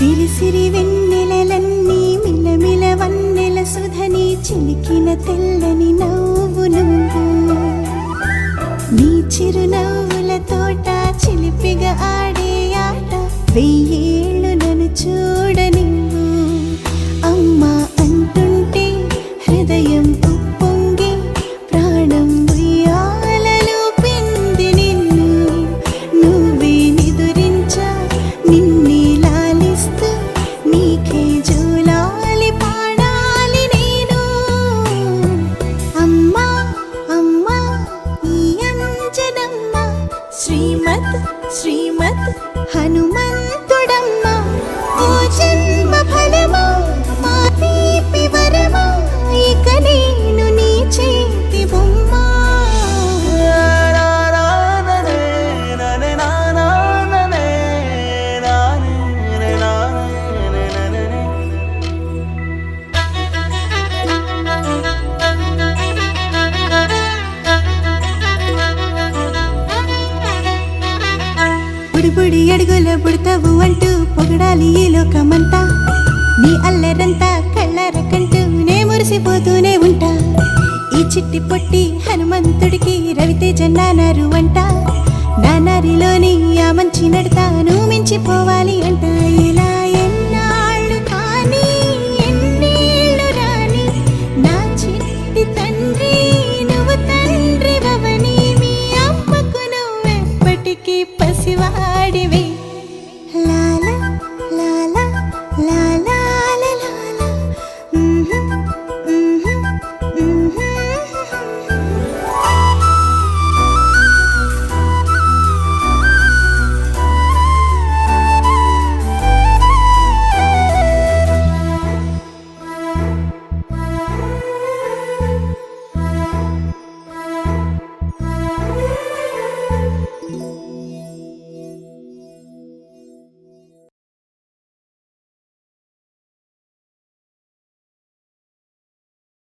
సిరి సిరి వెన్నెలలన్నీ మిలమిల వన్నెల సుధని చిలికిన తెల్లని నవ్వు నువ్వు నీ చిరునవ్వుల తోట చిలిపిగా ఆడే ఆట వెయ్యేళ్ళు నన్ను చూడనివ్వు అమ్మా అంటుంటే హృదయం ఉప్పొంగి ప్రాణం ఉయ్యాలలో పిండి నిన్ను నువ్వే నిదురించా నిన్నే లాలిస్తూ నీకే జోలాలి పాడాలి నేను అమ్మా అమ్మా ఈ అంజనమ్మ శ్రీమత్ శ్రీమత్ హనుమంతుడమ్మ ఓ జన్మ ఫలమా మా తీపి వరమా ఇక నేను నీ చేతి బొమ్మ బుడి అడుగుల బుడతావు అంటూ పొగడాలి ఈ లోకమంతా నీ అల్లరంతా కళ్ళరకంటూ నే మురిసిపోతూనే ఉంటా ఈ చిట్టి పొట్టి హనుమంతుడికి రవితేజ నానారు అంట నానారిలోని ఆ మంచి నడతా నువ్వు మించిపోవాలి